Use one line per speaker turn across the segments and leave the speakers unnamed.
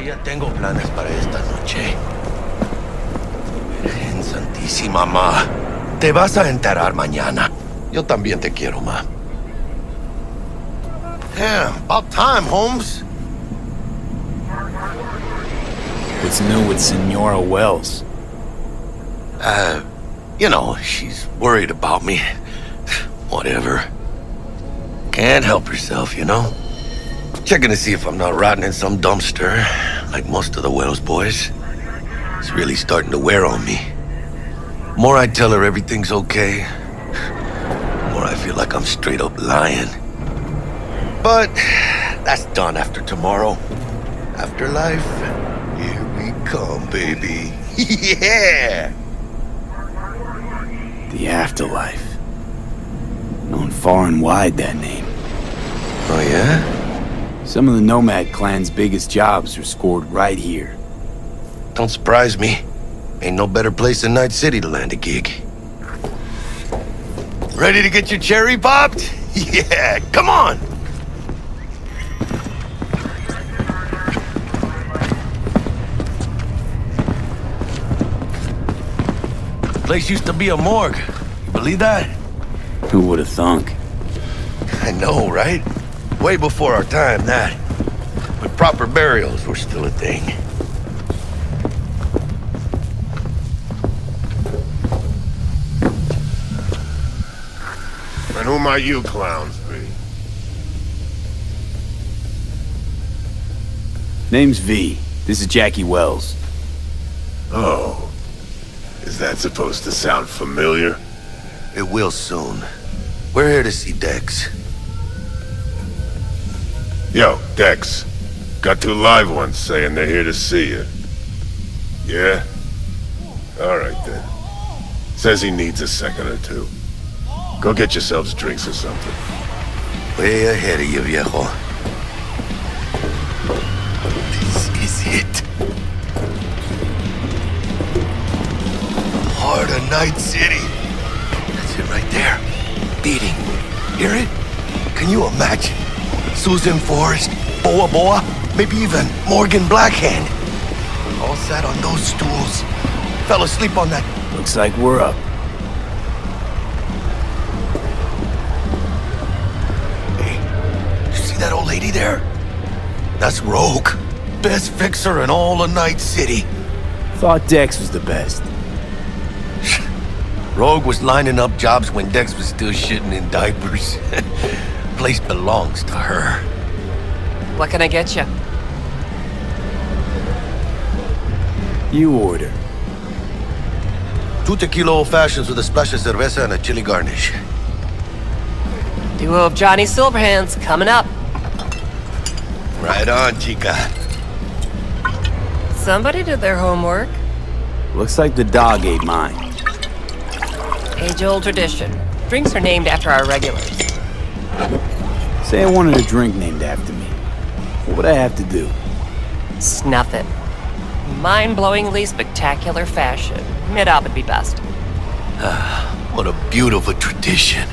que ya tengo planes para esta noche. Virgen Santísima, ma. Te vas a enterar mañana. Yo también te quiero, ma. Damn, about time, Holmes.
What's new with Senora Wells?
You know, she's worried about me. Whatever. Can't help herself, you know? Checking to see if I'm not rotting in some dumpster, like most of the Wells boys. It's really starting to wear on me. More I tell her everything's okay, more I feel like I'm straight up lying. But that's done after tomorrow. Afterlife, here we come, baby. Yeah!
The afterlife. Known far and wide, that name.
Oh, yeah?
Some of the Nomad clan's biggest jobs are scored right here.
Don't surprise me. Ain't no better place than Night City to land a gig. Ready to get your cherry popped? Yeah, come on! Place used to be a morgue. You believe that?
Who would have thunk?
I know, right? Way before our time, that. When proper burials were still a thing.
And who might you clowns be?
Name's V. This is Jackie Wells.
Oh. Is that supposed to sound familiar?
It will soon. We're here to see Dex.
Yo, Dex. Got two live ones saying they're here to see you. Yeah? Alright then. Says he needs a second or two. Go get yourselves drinks or something.
Way ahead of you, viejo. This is it. Heart of Night City. That's it right there. Beating. Hear it? Can you imagine? Susan Forrest, Boa Boa, maybe even Morgan Blackhand. All sat on those stools. Fell asleep on that.
Looks like we're up.
Hey, you see that old lady there? That's Rogue. Best fixer in all of Night City.
Thought Dex was the best.
Rogue was lining up jobs when Dex was still shitting in diapers. Place belongs to her.
What can I get you?
You order.
2 tequila old fashions with a splash of cerveza and a chili garnish.
Duo of Johnny Silverhands coming up.
Right on, chica.
Somebody did their homework.
Looks like the dog ate mine.
Age-old tradition. Drinks are named after our regulars.
Say I wanted a drink named after me. What would I have to do?
Snuff it. Mind-blowingly spectacular fashion. Mid-op would be best.
What a beautiful tradition.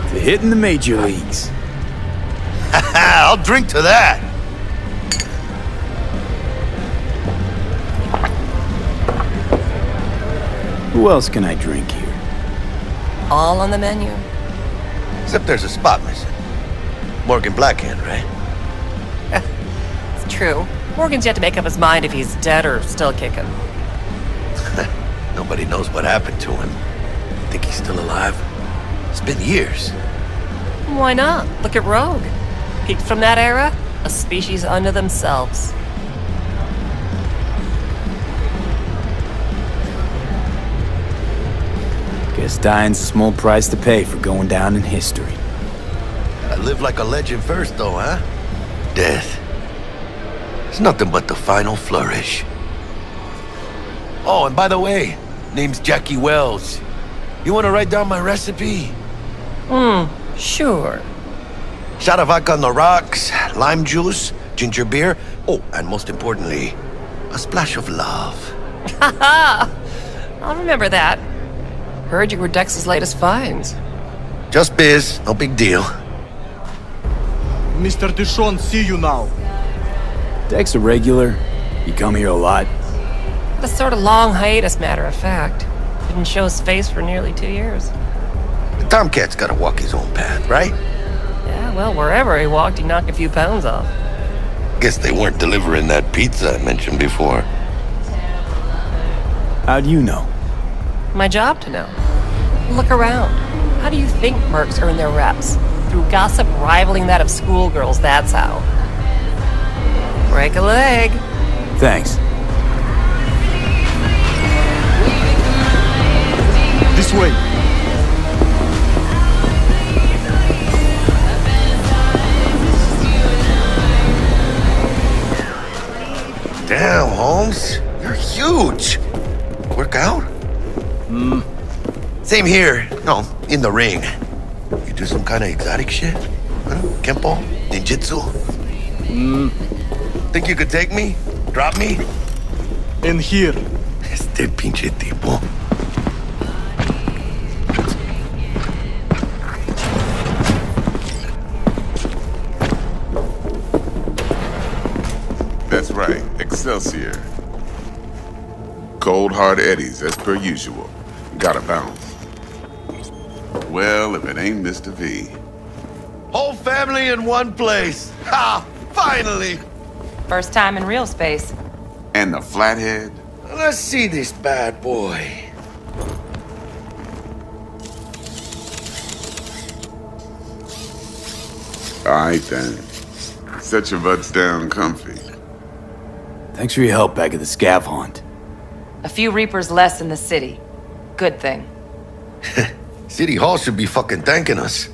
To hit in the major leagues.
I'll drink to that.
Who else can I drink here?
All on the menu.
Except there's a spot missing. Morgan Blackhand, right?
It's true. Morgan's yet to make up his mind if he's dead or still kicking.
Nobody knows what happened to him. Think he's still alive? It's been years.
Why not? Look at Rogue. Peaked from that era, a species unto themselves.
Guess dying's a small price to pay for going down in history.
I live like a legend first, though, huh? Death. It's nothing but the final flourish. Oh, and by the way, name's Jackie Wells. You want to write down my recipe?
Sure.
Shot of vodka on the rocks, lime juice, ginger beer. Oh, and most importantly, a splash of love.
Haha! I'll remember that. Heard you were Dex's latest finds.
Just biz, no big deal.
Mr. Dishon, see you now.
Dex a regular? You come here a lot?
A sort of long hiatus, matter of fact. Didn't show his face for nearly 2 years.
The Tomcat's gotta walk his own path, right?
Yeah, well, wherever he walked, he knocked a few pounds off.
Guess they weren't delivering that pizza I mentioned before.
How do you know?
My job to know. Look around. How do you think mercs earn their reps? Through gossip rivaling that of schoolgirls, that's how. Break a leg.
Thanks.
This way.
Damn, Holmes. You're huge. Work out? Same here. No, in the ring. You do some kind of exotic shit? Huh? Kempo? Ninjutsu? Think you could take me? Drop me?
In here.
Este pinche tipo.
That's right, Excelsior. Cold hard eddies, as per usual. Gotta bounce. Well, if it ain't Mr. V.
Whole family in one place. Ha! Finally!
First time in real space.
And the flathead?
Let's see this bad boy.
Alright then. Set your butts down comfy.
Thanks for your help back at the scav haunt.
A few Reapers less in the city. Good thing.
City Hall should be fucking thanking us.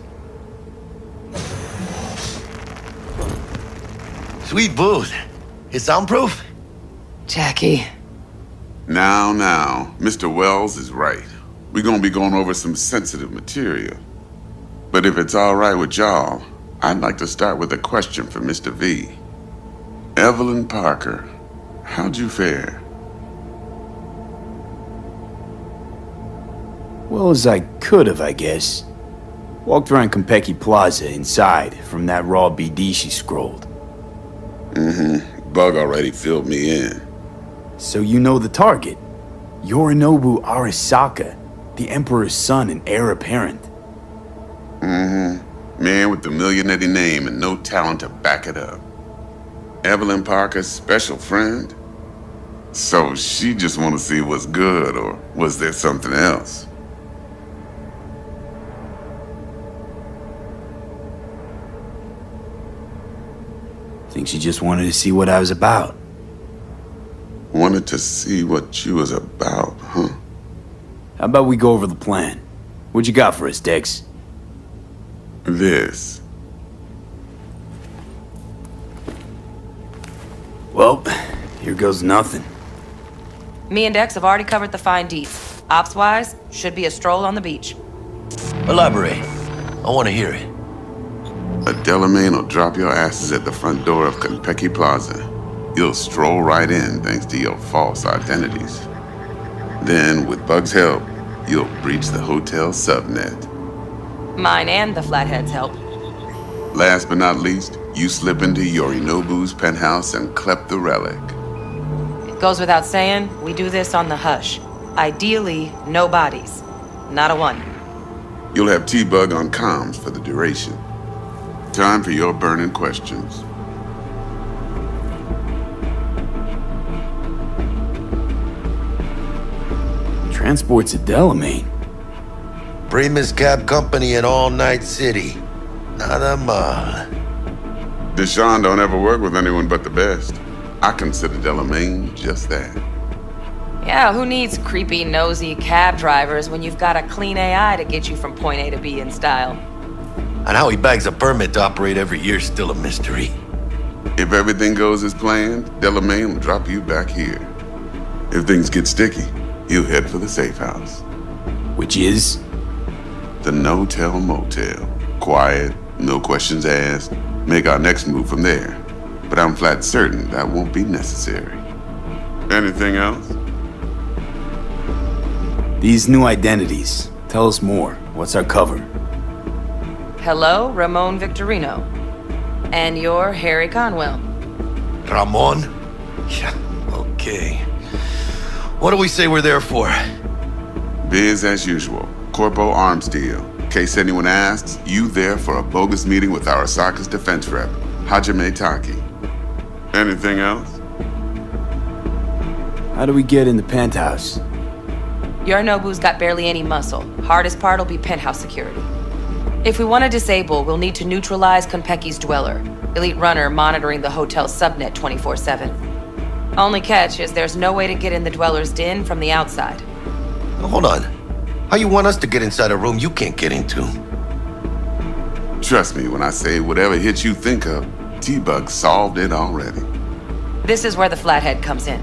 Sweet booth. It's soundproof?
Jackie.
Now, Mr. Wells is right. We're gonna be going over some sensitive material. But if it's alright with y'all, I'd like to start with a question for Mr. V. Evelyn Parker, how'd you fare?
Well as I could have, I guess. Walked around Konpeki Plaza inside from that raw BD she scrolled.
Bug already filled me in.
So you know the target. Yorinobu Arasaka, the Emperor's son and heir apparent.
Man with the millionaire name and no talent to back it up. Evelyn Parker's special friend? So she just want to see what's good, or was there something else?
Think she just wanted to see what I was about.
Wanted to see what you was about, huh?
How about we go over the plan? What you got for us, Dex?
This.
Well, here goes nothing.
Me and Dex have already covered the fine deets. Ops-wise, should be a stroll on the beach.
Elaborate. I want to hear it.
A Delamain will drop your asses at the front door of Konpeki Plaza. You'll stroll right in thanks to your false identities. Then, with Bug's help, you'll breach the hotel subnet.
Mine and the Flathead's help.
Last but not least, you slip into Yorinobu's penthouse and clep the relic.
It goes without saying, we do this on the hush. Ideally, no bodies. Not a one.
You'll have T-Bug on comms for the duration. Time for your burning questions.
Transport's a Delamain.
Primus Cab Company in All Night City. Nada mal.
Deshaun don't ever work with anyone but the best. I consider Delamain just that.
Yeah, who needs creepy, nosy cab drivers when you've got a clean AI to get you from point A to B in style?
And how he bags a permit to operate every year is still a mystery.
If everything goes as planned, Delamain will drop you back here. If things get sticky, he'll head for the safe house.
Which is?
The no-tell motel. Quiet, no questions asked. Make our next move from there. But I'm flat certain that won't be necessary. Anything else?
These new identities. Tell us more. What's our cover?
Hello, Ramon Victorino. And you're Harry Conwell.
Ramon? Yeah, okay. What do we say we're there for?
Biz as usual. Corpo arms deal. In case anyone asks, you there for a bogus meeting with Arasaka's defense rep, Hajime Taki. Anything else?
How do we get in the penthouse?
Yorinobu's got barely any muscle. Hardest part will be penthouse security. If we want to disable, we'll need to neutralize Konpeki's dweller, elite runner monitoring the hotel's subnet 24/7. Only catch is there's no way to get in the dweller's den from the outside.
Now, hold on. How you want us to get inside a room you can't get into?
Trust me when I say whatever hit you think of, T-Bug solved it already.
This is where the flathead comes in.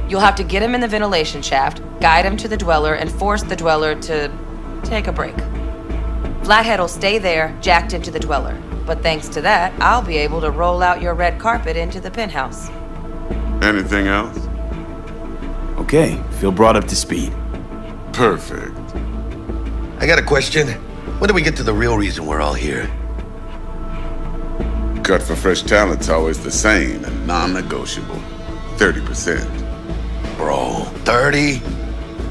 You'll have to get him in the ventilation shaft, guide him to the dweller, and force the dweller to take a break. Flathead will stay there, jacked into the dweller. But thanks to that, I'll be able to roll out your red carpet into the penthouse.
Anything else?
Okay, feel brought up to speed.
Perfect.
I got a question. When do we get to the real reason we're all here?
Cut for fresh talent's always the same and non-negotiable. 30%.
Bro, 30?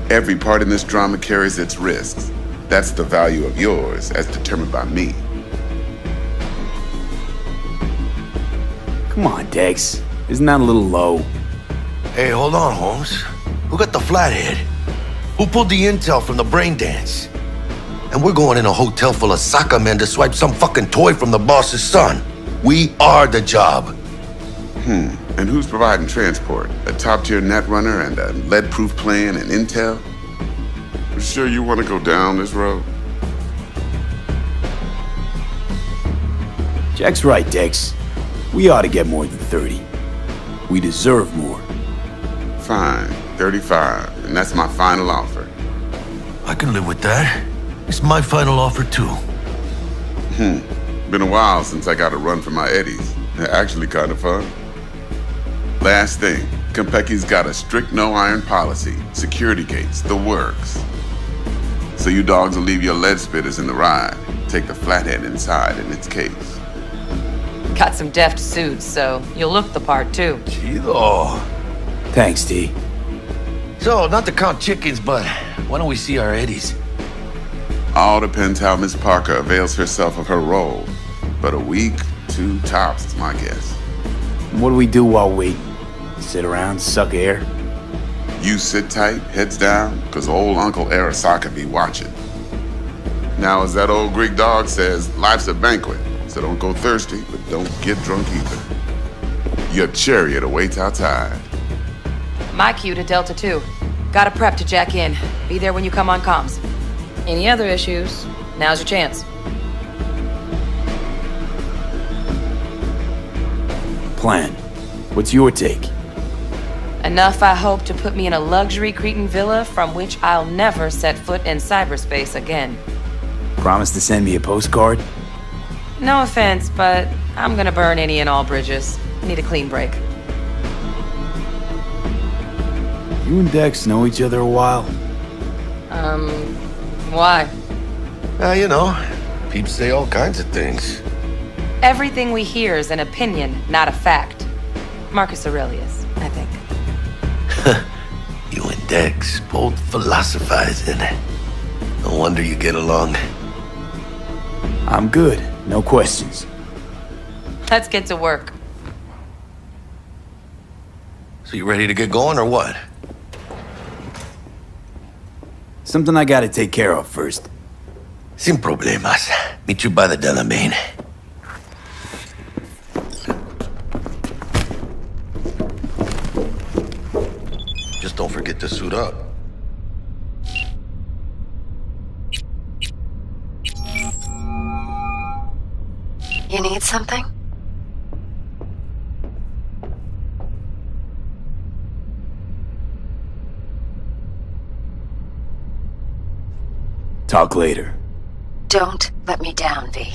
Every part in this drama carries its risks. That's the value of yours, as determined by me.
Come on, Dex. Isn't that a little low?
Hey, hold on, Holmes. Who got the flathead? Who pulled the intel from the brain dance? And we're going in a hotel full of soccer men to swipe some fucking toy from the boss's son. We are the job.
And who's providing transport? A top-tier netrunner and a lead-proof plan and intel? You sure you want to go down this road?
Jack's right, Dex. We ought to get more than 30. We deserve more.
Fine, 35, and that's my final offer.
I can live with that. It's my final offer, too.
Been a while since I got a run for my eddies. They're actually kind of fun. Last thing, Konpeki's got a strict no-iron policy, security gates, the works. So you dogs will leave your lead spitters in the ride, take the flathead inside in its case.
Got some deft suits, so you'll look the part too.
Chido.
Thanks, T.
So, not to count chickens, but why don't we see our eddies?
All depends how Miss Parker avails herself of her role. But a week, 2 tops is my guess.
What do we do while waiting? Sit around, suck air?
You sit tight, heads down, cause old Uncle Arasaka be watching. Now, as that old Greek dog says, life's a banquet, so don't go thirsty, but don't get drunk either. Your chariot awaits outside.
My cue to Delta 2. Gotta prep to jack in. Be there when you come on comms. Any other issues, now's your chance.
Plan. What's your take?
Enough, I hope, to put me in a luxury Cretan villa from which I'll never set foot in cyberspace again.
Promise to send me a postcard?
No offense, but I'm gonna burn any and all bridges. Need a clean break.
You and Dex know each other a while?
Why?
You know, peeps say all kinds of things.
Everything we hear is an opinion, not a fact. Marcus Aurelius, I think.
You and Dex both philosophizing. No wonder you get along.
I'm good. No questions.
Let's get to work.
So you ready to get going or what?
Something I gotta take care of first.
Sin problemas. Meet you by the Delamain. Just don't forget to suit up.
You need something?
Talk later.
Don't let me down, V.